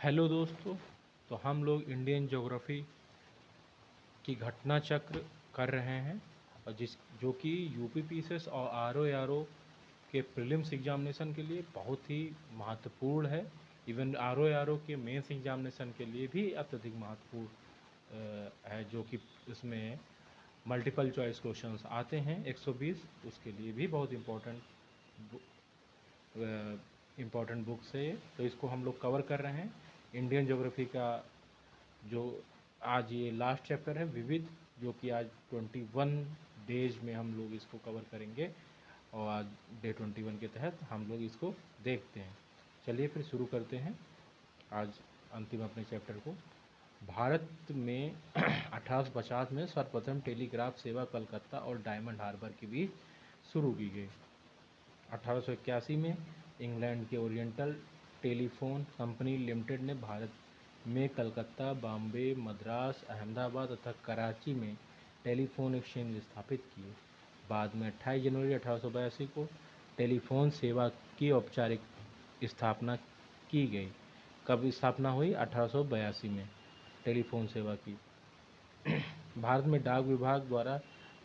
Hello दोस्तों। तो हम लोग इंडियन ज्योग्राफी की घटना चक्र कर रहे हैं और जो कि यूपीपीसीएस और आरओ के प्रीलिम्स एग्जामिनेशन के लिए बहुत ही महत्वपूर्ण है। इवन आरओ के मेंस एग्जामिनेशन के लिए भी अत्यधिक महत्वपूर्ण है, जो कि इसमें मल्टीपल चॉइस क्वेश्चंस आते हैं 120, उसके लिए भी बहुत इम्पोर्टेंट बुक्स है ये। तो इसको हम लोग कवर कर रहे हैं। इंडियन ज्योग्राफी का जो आज ये लास्ट चैप्टर है विविध, जो कि आज 21 डेज में हम लोग इसको कवर करेंगे और आज डे 21 के तहत हम लोग इसको देखते हैं। चलिए फिर शुरू करते हैं आज अंतिम अपने चैप्टर को। भारत में 1850 में सर्वप्रथम टेलीग्राफ सेवा कलकत्ता और डायमंड हार्बर के बीच शुरू की गई। 1881 में इंग्लैंड के ओरिएंटल टेलीफोन कंपनी लिमिटेड ने भारत में कलकत्ता, बॉम्बे, मद्रास, अहमदाबाद तथा कराची में टेलीफोन एक्सचेंज स्थापित किए। बाद में 28 जनवरी 1882 को टेलीफोन सेवा की औपचारिक स्थापना की गई। कब स्थापना हुई? 1882 में टेलीफोन सेवा की। भारत में डाक विभाग द्वारा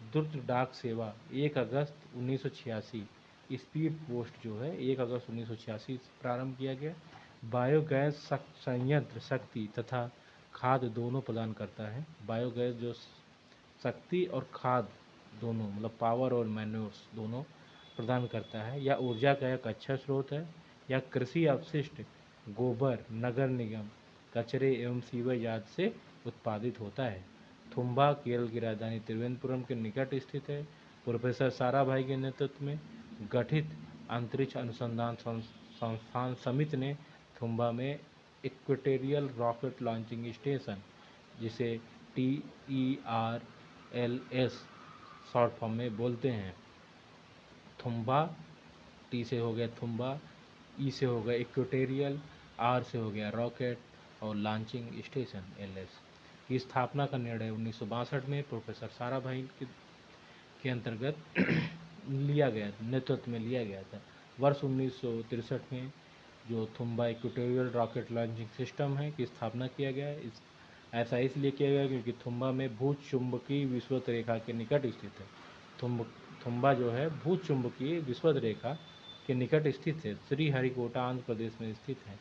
द्रुत डाक सेवा 1 अगस्त 1986 स्पीड पोस्ट जो है 1 अगस्त 1986 प्रारंभ किया गया। बायोगैस संयंत्र शक्ति तथा खाद दोनों प्रदान करता है। बायोगैस जो शक्ति और खाद दोनों, मतलब पावर और मैन्योर्स दोनों प्रदान करता है। यह ऊर्जा का एक अच्छा स्रोत है। यह कृषि अपशिष्ट, गोबर, नगर निगम कचरे एवं सीवर यार्ड से उत्पादित होता है। थुम्बा केरल की राजधानी तिरुवनंतपुरम के निकट स्थित है। प्रोफेसर साराभाई के नेतृत्व में गठित अंतरिक्ष अनुसंधान संस्थान समिति ने थुम्बा में इक्वेटोरियल रॉकेट लॉन्चिंग स्टेशन, जिसे TERLS शॉर्ट फॉर्म में बोलते हैं। थुम्बा, टी से हो गया थुम्बा, ई से हो गया इक्वेटोरियल, आर से हो गया रॉकेट और लॉन्चिंग स्टेशन LS की स्थापना का निर्णय 1962 में प्रोफेसर साराभाई के अंतर्गत लिया गया, नेतृत्व में लिया गया था। वर्ष 1963 में जो Thumba equatorial rocket launching system है की स्थापना किया गया है। ऐसा इसलिए किया गया क्योंकि थुम्बा में भूचुंबकीय विषुवत रेखा के निकट स्थित है। थुम्बा जो है भूचुंबकीय विषुवत रेखा के निकट स्थित है। श्रीहरिकोटा आंध्र प्रदेश में स्थित है।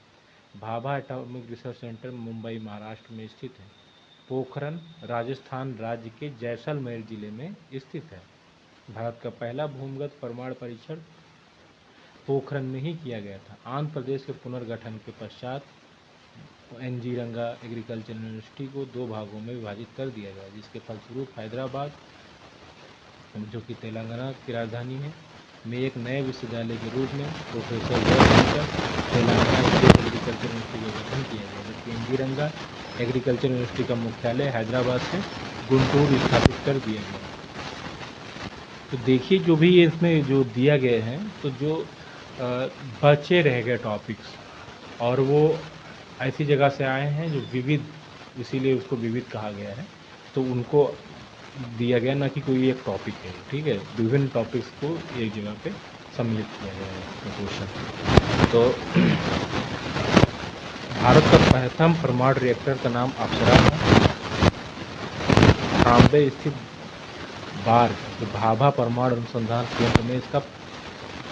Bhabha atomic research centre Mumbai Maharashtra में स्थित है। पोखरन राजस्थान राज्य के जैसलमेर जिले में स्थित है। भारत का पहला भूमिगत परमाणु परीक्षण पोखरन में ही किया गया था। आंध्र प्रदेश के पुनर्गठन के पश्चात NG रंगा एग्रीकल्चर यूनिवर्सिटी को 2 भागों में विभाजित कर दिया गया, जिसके फलस्वरूप हैदराबाद, जो कि तेलंगाना की राजधानी है, में एक नए विश्वविद्यालय के रूप में professor Jaishankar Telangana state agriculture university का गठन किया गया, जबकि NG रंगा एग्रीकल्चर यूनिवर्सिटी का मुख्यालय हैदराबाद से गुंटूर स्थापित कर दिया गया। तो देखिए जो भी इसमें जो दिया गया है, तो जो बचे रह गए टॉपिक्स और वो ऐसी जगह से आए हैं जो विविध, इसीलिए उसको विविध कहा गया है। तो उनको दिया गया, ना कि कोई एक टॉपिक है, ठीक है। विभिन्न टॉपिक्स को एक जगह पे सम्मिलित किया गया है क्वेश्चन। तो भारत का प्रथम परमाणु रिएक्टर का नाम अप्सरा था। बॉम्बे स्थित बार जो भाभा परमाणु अनुसंधान केंद्र में इसका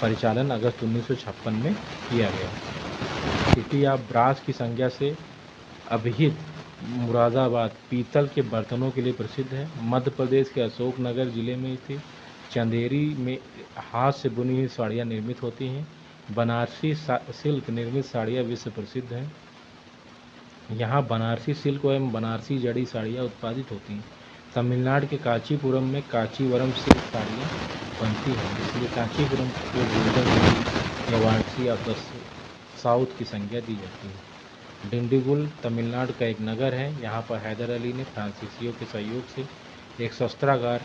परिचालन अगस्त 1956 में किया गया। सिटी ऑफ ब्रास की संज्ञा से अभिहित मुरादाबाद पीतल के बर्तनों के लिए प्रसिद्ध है। मध्य प्रदेश के अशोकनगर जिले में स्थित चंदेरी में हाथ से बुनी हुई साड़ियाँ निर्मित होती हैं। बनारसी सिल्क निर्मित साड़ियाँ विश्व प्रसिद्ध हैं। यहाँ बनारसी सिल्क एवं बनारसी जड़ी साड़ियाँ उत्पादित होती हैं। तमिलनाडु के कांचीपुरम में कांचीवरम सिल्क साड़ियाँ बनती हैं, इसलिए कांचीपुरम को गोल्डन या वाराणसी ऑफ द साउथ की संज्ञा दी जाती है। डिंडीगुल तमिलनाडु का एक नगर है। यहाँ पर हैदर अली ने फ्रांसीसियों के सहयोग से एक शस्त्रागार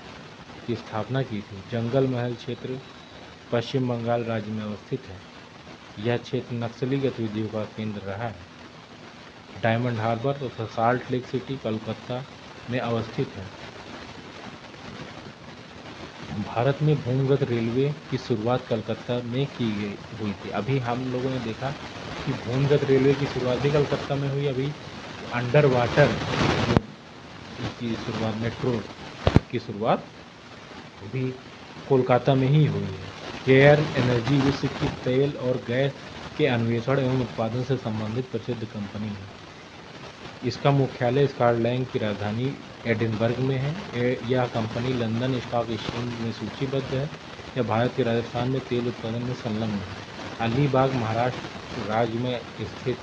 की स्थापना की थी। जंगल महल क्षेत्र पश्चिम बंगाल राज्य में अवस्थित है। यह क्षेत्र नक्सली गतिविधियों का केंद्र रहा है। डायमंड हार्बर तथा साल्ट लेक सिटी कोलकाता में अवस्थित है। भारत में भूमिगत रेलवे की शुरुआत कलकत्ता में की गई हुई थी। अभी हम लोगों ने देखा कि भूमिगत रेलवे की शुरुआत भी कलकत्ता में हुई। अभी अंडर वाटर की शुरुआत, मेट्रो की शुरुआत भी कोलकाता में ही हुई है। केयर एनर्जी विश्व की तेल और गैस के अन्वेषण एवं उत्पादन से संबंधित प्रसिद्ध कंपनी है। इसका मुख्यालय स्कॉटलैंड की राजधानी एडिनबर्ग में है। यह कंपनी लंदन स्टॉक एक्सचेंज में सूचीबद्ध है। यह भारत के राजस्थान में तेल उत्पादन में संलग्न है। अलीबाग महाराष्ट्र राज्य में स्थित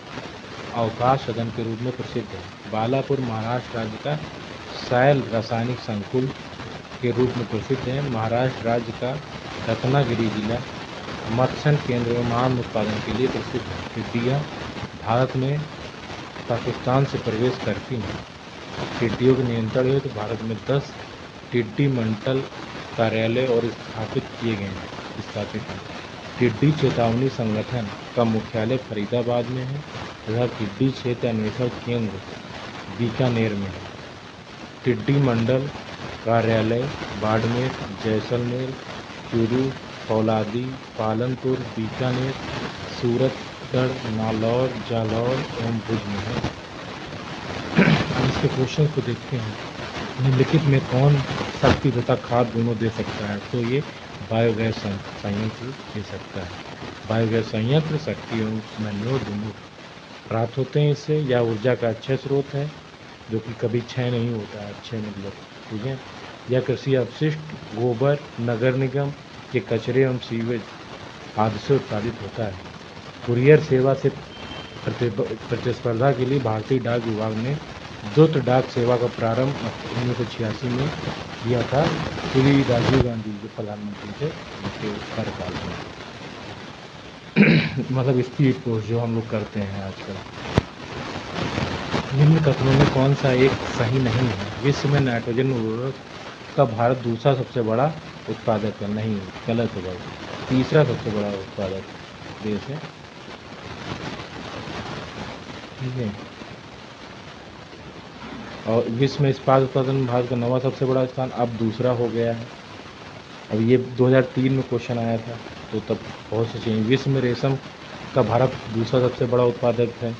अवकाश सदन के रूप में प्रसिद्ध है। बालापुर महाराष्ट्र राज्य का सैल रासायनिक संकुल के रूप में प्रसिद्ध है। महाराष्ट्र राज्य का रत्नागिरी जिला मत्स्य केंद्र में मांस उत्पादन के लिए प्रसिद्ध है। टिड्डियाँ भारत में पाकिस्तान से प्रवेश करती हैं। टिड्डियों के नियंत्रण हेतु भारत में 10 टिड्डी मंडल कार्यालय और स्थापित हैं। टिड्डी चेतावनी संगठन का मुख्यालय फरीदाबाद में है तथा टिड्डी क्षेत्र अन्वेषण केंद्र बीकानेर में है। टिड्डी मंडल कार्यालय बाड़मेर, जैसलमेर, चूरू, फौलादी, पालनपुर, बीकानेर, सूरतगढ़, नालौर, जालौर एवं भुज में है। हम इसके क्वेश्चन को देखते हैं। निम्नलिखित में कौन शक्ति तथा खाद दोनों दे सकता है? तो ये बायोगैस संयंत्र दे सकता है। बायोगैस संयंत्र शक्ति एवं मैन्योर दोनों प्राप्त होते हैं इससे। यह ऊर्जा का अच्छा स्रोत है जो कि कभी क्षय नहीं होता है, अच्छे मतलब, ठीक है। यह कृषि अपशिष्ट, गोबर, नगर निगम के कचरे एवं सीवेज आदि से उत्पादित होता है। कुरियर सेवा से प्रतिस्पर्धा के लिए भारतीय डाक विभाग ने द्रुत डाक सेवा का प्रारंभ 1986 में किया था। श्री राजीव गांधी जो प्रधानमंत्री थे उनके कार्यकाल में। मतलब स्पीड पोस्ट जो हम लोग करते हैं आजकल। निम्न कथनों में कौन सा एक सही नहीं है? विश्व में नाइट्रोजन उर्वरक का भारत दूसरा सबसे बड़ा उत्पादक है। नहीं, गलत है भाई, तीसरा सबसे बड़ा उत्पादक देश है, ठीक है। और विश्व में इस्पात उत्पादन में भारत का 9वां सबसे बड़ा स्थान अब दूसरा हो गया है। अब ये 2003 में क्वेश्चन आया था तो तब बहुत से चेंज। विश्व में रेशम का भारत दूसरा सबसे बड़ा उत्पादक है।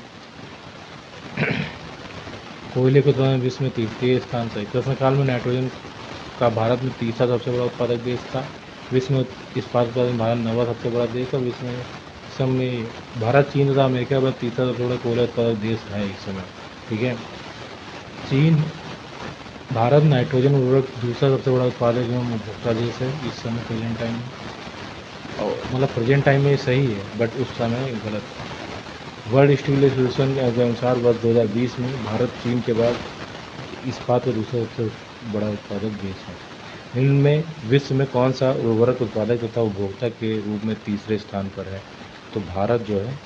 कोयले के उत्पादन विश्व में तृतीय स्थान से। प्रश्नकाल में नाइट्रोजन का भारत में तीसरा सबसे बड़ा उत्पादक देश था। विश्व में इस्पात उत्पादन भारत 9वां सबसे बड़ा देश है। विश्व में समय भारत, चीन तथा अमेरिका पर तीसरा सबसे बड़ा कोयला उत्पादक देश है इस समय, ठीक है। चीन, भारत नाइट्रोजन उर्वरक दूसरा सबसे बड़ा उत्पादक एवं उपभोक्ता देश है इस समय प्रेजेंट टाइम में। और मतलब प्रेजेंट टाइम में सही है बट उस समय गलत। वर्ल्ड स्टील एसोसिएशन के अनुसार वर्ष 2020 में भारत चीन के बाद इस्पात का दूसरा सबसे बड़ा उत्पादक देश है। इनमें विश्व में कौन सा उर्वरक उत्पादक तथा उपभोक्ता के रूप में तीसरे स्थान पर है? तो भारत जो है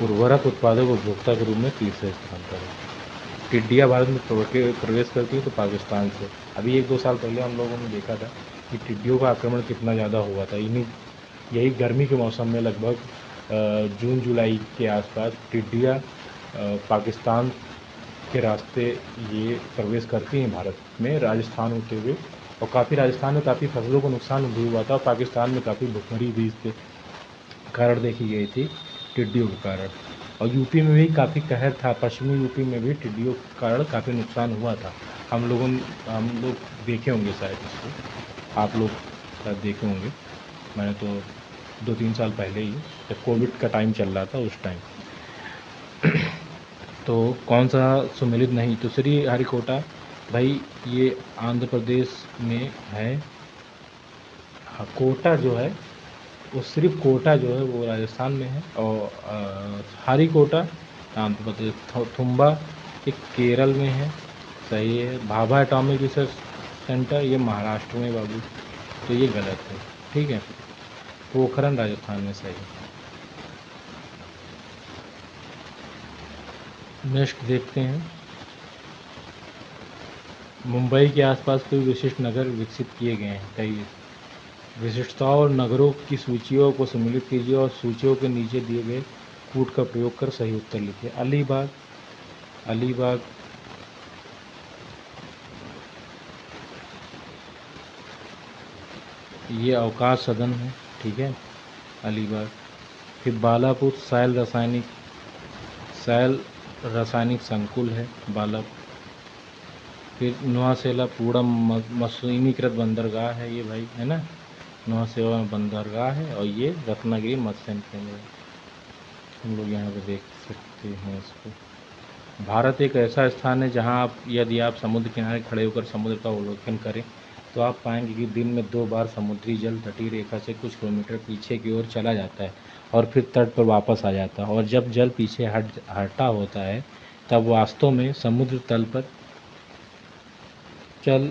उर्वरक उत्पादक उपभोक्ता के रूप में तीसरे स्थान पर है। टिड्डियाँ भारत में प्रवेश करती है तो पाकिस्तान से। अभी 1-2 साल पहले हम लोगों ने देखा था कि टिड्डियों का आक्रमण कितना ज़्यादा हुआ था। यही गर्मी के मौसम में लगभग जून जुलाई के आसपास टिड्डियाँ पाकिस्तान के रास्ते ये प्रवेश करती हैं भारत में, राजस्थान होते हुए। और राजस्थान में काफ़ी फसलों को नुकसान भी हुआ था। पाकिस्तान में काफ़ी भुखमरी भी इसके कारण देखी गई थी, टिड्डियों के कारण। और यूपी में भी काफ़ी कहर था। पश्चिमी यूपी में भी टिड्डियों के कारण काफ़ी नुकसान हुआ था। हम लोग देखे होंगे शायद इसको, आप लोग शायद देखे होंगे। मैंने तो 2-3 साल पहले ही, जब कोविड का टाइम चल रहा था उस टाइम। तो कौन सा सुमेलित नहीं? तो श्रीहरिकोटा भाई ये आंध्र प्रदेश में है। हाँ, कोटा जो है वो सिर्फ कोटा जो है वो राजस्थान में है। और हरिकोटा आंध्र प्रदेश, थुम्बा एक केरल में है, सही है। भाभा एटॉमिक रिसर्च सेंटर ये महाराष्ट्र में बाबू, तो ये गलत है, ठीक है। पोखरन राजस्थान में सही है। नेक्स्ट देखते हैं। मुंबई के आसपास कोई विशिष्ट नगर विकसित किए गए हैं। कई विशिष्टताओं और नगरों की सूचियों को सम्मिलित कीजिए और सूचियों के नीचे दिए गए कूट का प्रयोग कर सही उत्तर लिखिए। अलीबाग, अलीबाग ये अवकाश सदन है, ठीक है, अलीबाग। फिर बालापुर सैल रासायनिक संकुल है बाला। फिर नौसेला पूरा मशीनीकृत बंदरगाह है ये भाई, है ना, नौसेवा बंदरगाह है। और ये रत्नागिरी मत्स्य केंद्र है, हम लोग यहाँ पे देख सकते हैं इसको। भारत एक ऐसा स्थान है जहाँ यदि आप समुद्र किनारे खड़े होकर समुद्र का अवलोकन करें तो आप पाएंगे कि दिन में 2 बार समुद्री जल तटीय रेखा से कुछ किलोमीटर पीछे की ओर चला जाता है और फिर तट पर वापस आ जाता है। और जब जल पीछे हटा होता है तब वास्तव में समुद्र तल पर चल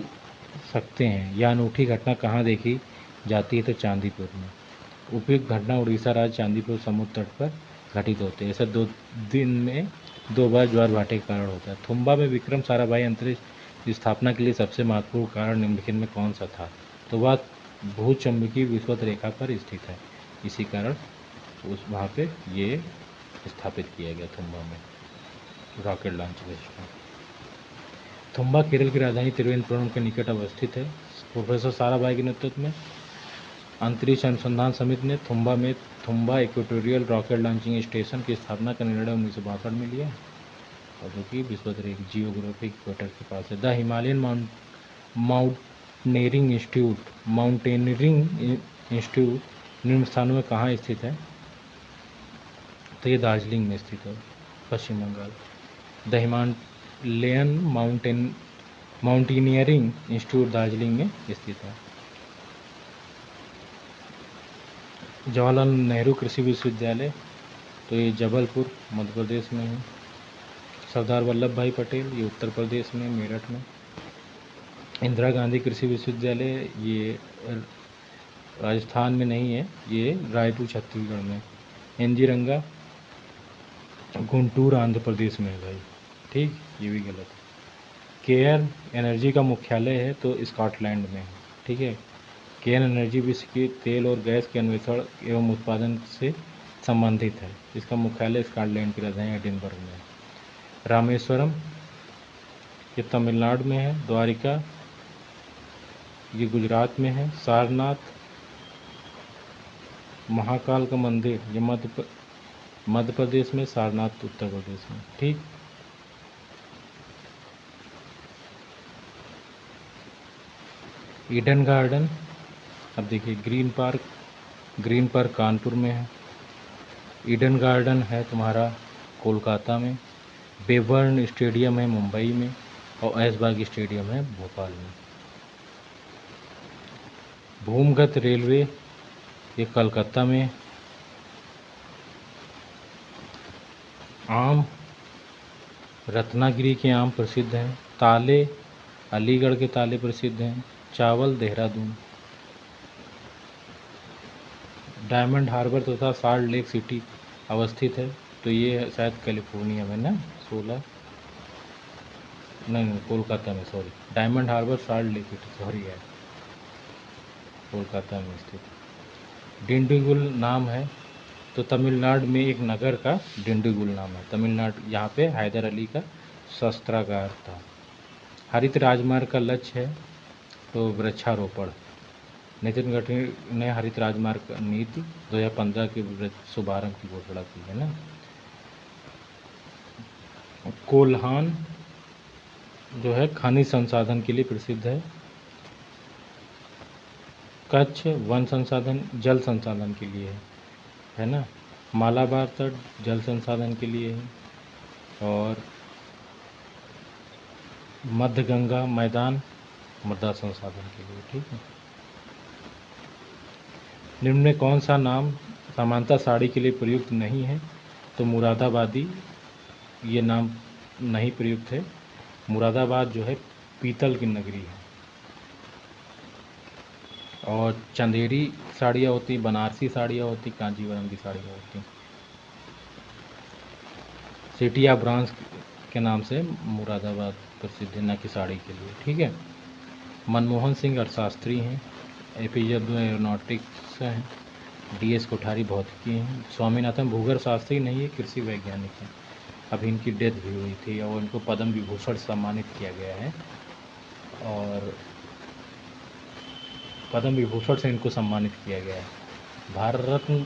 सकते हैं। यह अनूठी घटना कहाँ देखी जाती है तो चांदीपुर में। उपयुक्त घटना उड़ीसा राज्य चांदीपुर समुद्र तट पर घटित होते हैं। ऐसा 2 दिन में 2 बार ज्वार भाटे के कारण होता है। थुम्बा में विक्रम साराभाई अंतरिक्ष स्थापना के लिए सबसे महत्वपूर्ण कारण निम्नलिखित में कौन सा था? तो वह भूचुंबकीय विषुवत रेखा पर स्थित है, इसी कारण उस वहाँ पे ये स्थापित किया गया थुम्बा में rocket launching system. Thumba Kerala की राजधानी तिरुवनंतपुरम के निकट अवस्थित है। प्रोफेसर साराभाई के नेतृत्व में अंतरिक्ष अनुसंधान समिति ने Thumba equatorial rocket launching station की स्थापना का निर्णय 1962 में लिया, और जो कि विषुवत रेखा जियोग्राफिक इक्वेटर के पास है। द हिमालयन माउंटेनियरिंग इंस्टीट्यूट निम्न स्थानों में कहाँ स्थित है? तो ये दार्जिलिंग में स्थित है, Paschim Bangal. The Himalayan mountaineering institute Darjeeling में स्थित है। जवाहरलाल नेहरू कृषि विश्वविद्यालय, तो ये जबलपुर मध्य प्रदेश में है। सरदार वल्लभ भाई पटेल, ये उत्तर प्रदेश में मेरठ में। इंदिरा गांधी कृषि विश्वविद्यालय, ये राजस्थान में नहीं है, ये रायपुर छत्तीसगढ़ में। एनजी रंगा गुंटूर आंध्र प्रदेश में है भाई, ठीक, ये भी गलत है। केयर एनर्जी का मुख्यालय है तो स्कॉटलैंड में है, ठीक है। केयर एनर्जी विश्व के तेल और गैस के अन्वेषण एवं उत्पादन से संबंधित है। इसका मुख्यालय स्कॉटलैंड की राजधानी एडिनबर्ग में है। रामेश्वरम, ये तमिलनाडु में है। द्वारिका, ये गुजरात में है। सारनाथ महाकाल का मंदिर, ये मध्य प्रदेश में। सारनाथ उत्तर प्रदेश में, ठीक। ईडन गार्डन, अब देखिए ग्रीन पार्क कानपुर में है। ईडन गार्डन है तुम्हारा कोलकाता में। बेबर्न स्टेडियम है मुंबई में, और ऐशबाग स्टेडियम है भोपाल में। भूमगत रेलवे, ये कलकत्ता में। आम, रत्नागिरी के आम प्रसिद्ध हैं। ताले, अलीगढ़ के ताले प्रसिद्ध हैं। चावल, देहरादून। डायमंड हार्बर तथा साल्ट लेक सिटी अवस्थित है, तो ये शायद कैलिफोर्निया में ना, 16 नहीं कोलकाता में, सॉरी। डायमंड हार्बर साल्ट लेक सिटी, सॉरी है, कोलकाता में स्थित। डिंडीगुल नाम है, तो तमिलनाडु में एक नगर का डिंडीगुल नाम है। तमिलनाडु, यहाँ पे हैदर अली का शस्त्रागार था। हरित राजमार्ग का लक्ष्य है तो वृक्षारोपण। नितिन गडकरी ने हरित राजमार्ग नीति 2015 के शुभारंभ की घोषणा की है ना। कोल्हान जो है खनिज संसाधन के लिए प्रसिद्ध है। कच्छ वन संसाधन जल संसाधन के लिए है ना। मालाबार तट जल संसाधन के लिए है, और मध्य गंगा मैदान मृदा संसाधन के लिए, ठीक है। निम्न में कौन सा नाम समानता साड़ी के लिए प्रयुक्त नहीं है? तो मुरादाबादी, ये नाम नहीं प्रयुक्त है। मुरादाबाद जो है पीतल की नगरी है। और चंदेरी साड़ियाँ होती, बनारसी साड़ियाँ होती, कांजीवरम की साड़ियाँ होती। सिटी ऑफ ब्रांच के नाम से मुरादाबाद प्रसिद्ध है, न कि साड़ी के लिए, ठीक है। मनमोहन सिंह अर्थशास्त्री हैं। एपीजे अब्दुल एरोनॉटिक्स हैं। डीएस कोठारी भौतिकी हैं। स्वामीनाथन भूगर्भ शास्त्री नहीं है, कृषि वैज्ञानिक हैं। अभी इनकी डेथ भी हुई थी और इनको पद्म विभूषण सम्मानित किया गया है, और पद्म विभूषण से इनको सम्मानित किया गया है। भारत रत्न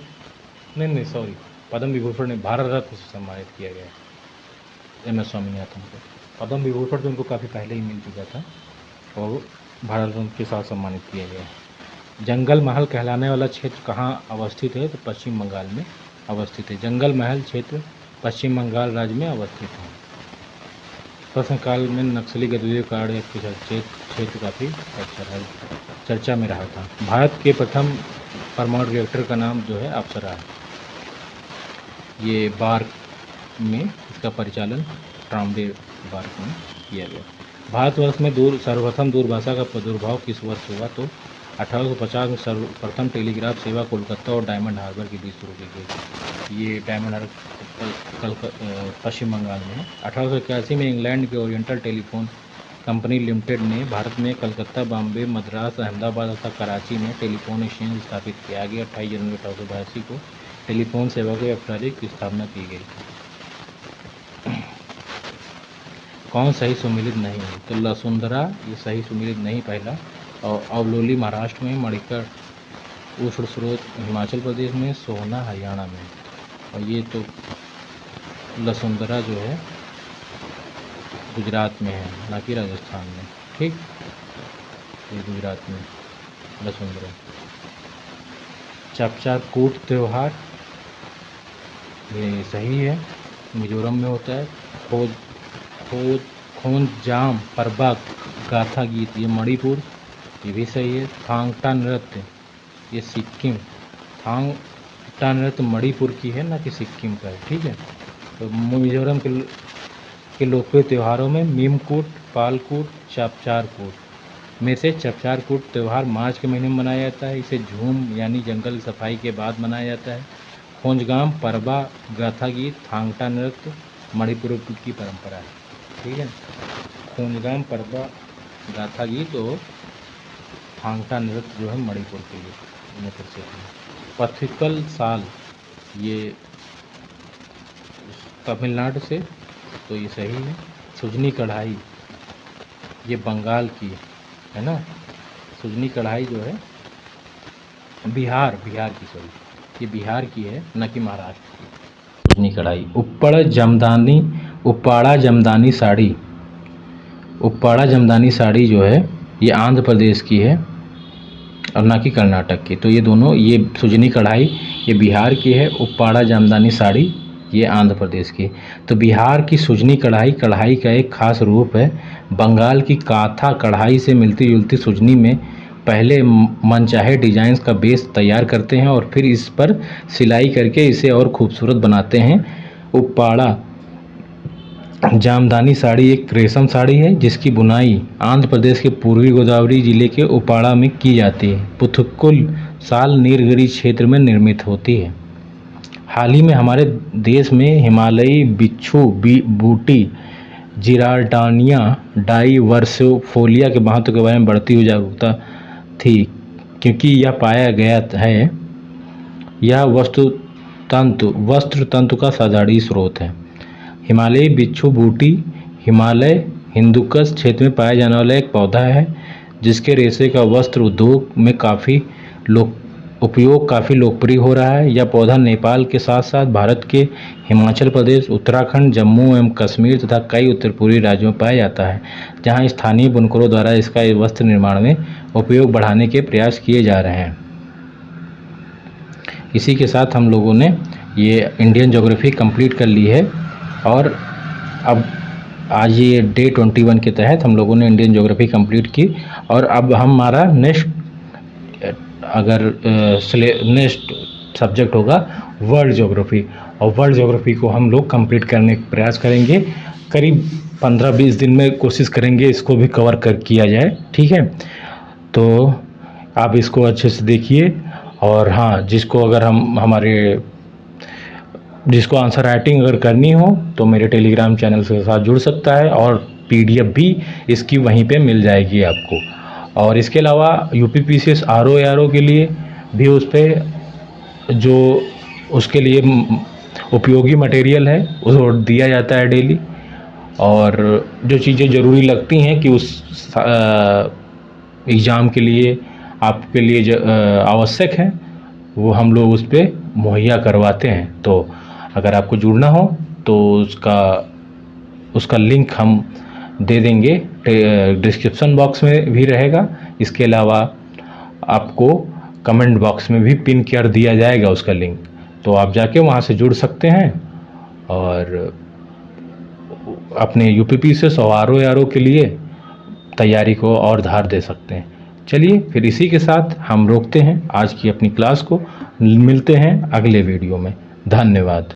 नहीं सॉरी, पद्म विभूषण नहीं, भारत रत्न से सम्मानित किया गया MS स्वामीनाथन को। पद्म विभूषण तो उनको काफ़ी पहले ही मिल चुका था और भारत रत्न के साथ सम्मानित किया गया है। जंगल महल कहलाने वाला क्षेत्र कहाँ अवस्थित है? तो पश्चिम बंगाल में अवस्थित है। जंगल महल क्षेत्र पश्चिम बंगाल राज्य में अवस्थित है। प्रश्नकाल में नक्सली गतिविधियों के कारण क्षेत्र काफ़ी चर्चा में रहा था। भारत के प्रथम परमाणु रिएक्टर का नाम जो है अप्सरा है। ये बार्क में इसका परिचालन ट्राम्बे बार्क में किया गया। भारतवर्ष में सर्वप्रथम दूरभाषा का प्रादुर्भाव किस वर्ष हुआ? तो 1850 में सर्वप्रथम टेलीग्राफ सेवा कोलकाता और डायमंड हार्बर के बीच शुरू की गई। ये डायमंड हार्बर पश्चिम बंगाल में है। 1881 में इंग्लैंड के ओरिएंटल टेलीफोन कंपनी लिमिटेड ने भारत में कलकत्ता, बॉम्बे, मद्रास, अहमदाबाद तथा कराची में टेलीफोन एक्सचेंज स्थापित किया गया। 28 जनवरी 1882 को टेलीफोन सेवा की औपचारिक स्थापना की गई। कौन सही सुमेलित नहीं है? तो लसुंधरा ये सही सुमेलित नहीं पहला, और अवलोली महाराष्ट्र में, मणिकर उष्ण स्रोत हिमाचल प्रदेश में, सोहना हरियाणा में। और ये तो लसुंधरा जो है गुजरात में है, ना कि राजस्थान में। ठीक, ये गुजरात में लसुंधरा। चपचार कूट त्यौहार ये सही है, मिजोरम में होता है। खोंजाम परबा गाथा गीत ये मणिपुर, ये भी सही है। थांगटा नृत्य ये सिक्किम, थांगटा नृत्य मणिपुर की है, ना कि सिक्किम का है। ठीक है, तो मिजोरम के लोकप्रिय त्योहारों में मीमकूट, पालकूट, चपचारकूट में से चपचारकूट त्यौहार मार्च के महीने में मनाया जाता है। इसे झूम यानी जंगल सफाई के बाद मनाया जाता है। खोंजगाम परबा गाथा गीत, थांगटा नृत्य मणिपुर की परंपरा है। ठीक है, खोंजगाम परबा गाथा गीत और थांगटा नृत्य जो है मणिपुर के लिए प्रसिद्ध है। पथिकल साल ये तमिलनाडु से, तो ये सही है। सुजनी कढ़ाई ये बंगाल की है ना। सुजनी कढ़ाई जो है बिहार की, सॉरी ये बिहार की है, न कि महाराष्ट्र की सुजनी कढ़ाई। उप्पाड़ा जमदानी साड़ी जो है ये आंध्र प्रदेश की है और ना कि कर्नाटक की। तो ये दोनों, ये सुजनी कढ़ाई ये बिहार की है, उप्पाड़ा जामदानी साड़ी ये आंध्र प्रदेश की। तो बिहार की सुजनी कढ़ाई का एक खास रूप है। बंगाल की काथा कढ़ाई से मिलती जुलती सुजनी में पहले मनचाहे डिजाइन का बेस तैयार करते हैं और फिर इस पर सिलाई करके इसे और खूबसूरत बनाते हैं। उप्पाड़ा जामदानी साड़ी एक रेशम साड़ी है जिसकी बुनाई आंध्र प्रदेश के पूर्वी गोदावरी जिले के उप्पाड़ा में की जाती है। पुथुक्कुल साल नीलगिरी क्षेत्र में निर्मित होती है। हाल ही में हमारे देश में हिमालयी बिच्छू बूटी जिराल्डानिया डाइवर्सिफोलिया के महत्व के बारे में बढ़ती हुई जागरूकता थी, क्योंकि यह पाया गया है यह वस्त्र तंतु का साझाड़ी स्रोत है। हिमालयी बिच्छू बूटी हिमालय हिंदुकुश क्षेत्र में पाया जाने वाला एक पौधा है जिसके रेशे का वस्त्र उद्योग में उपयोग काफ़ी लोकप्रिय हो रहा है। यह पौधा नेपाल के साथ साथ भारत के हिमाचल प्रदेश, उत्तराखंड, जम्मू एवं कश्मीर तथा कई उत्तर पूर्वी राज्यों में पाया जाता है, जहां स्थानीय बुनकरों द्वारा इसका वस्त्र निर्माण में उपयोग बढ़ाने के प्रयास किए जा रहे हैं। इसी के साथ हम लोगों ने ये इंडियन ज्योग्राफी कंप्लीट कर ली है और अब आज ये डे 21 के तहत हम लोगों ने इंडियन ज्योग्राफी कंप्लीट की। और अब हमारा नेक्स्ट सब्जेक्ट होगा वर्ल्ड ज्योग्राफी, और वर्ल्ड ज्योग्राफी को हम लोग कंप्लीट करने का प्रयास करेंगे। करीब 15-20 दिन में कोशिश करेंगे इसको भी कवर किया जाए। ठीक है, तो आप इसको अच्छे से देखिए। और हाँ, जिसको आंसर राइटिंग अगर करनी हो तो मेरे टेलीग्राम चैनल के साथ जुड़ सकता है और PDF भी इसकी वहीं पे मिल जाएगी आपको। और इसके अलावा UPPCS RO के लिए भी उस पर जो उसके लिए उपयोगी मटेरियल है उसको दिया जाता है डेली, और जो चीज़ें ज़रूरी लगती हैं कि उस एग्ज़ाम के लिए आपके लिए आवश्यक है वो हम लोग उस पर मुहैया करवाते हैं। तो अगर आपको जुड़ना हो तो उसका लिंक हम दे देंगे, डिस्क्रिप्शन बॉक्स में भी रहेगा। इसके अलावा आपको कमेंट बॉक्स में भी पिन कर दिया जाएगा उसका लिंक, तो आप जाके वहाँ से जुड़ सकते हैं और अपने यूपीपी से आर ओ के लिए तैयारी को और धार दे सकते हैं। चलिए फिर इसी के साथ हम रोकते हैं आज की अपनी क्लास को, मिलते हैं अगले वीडियो में। धन्यवाद।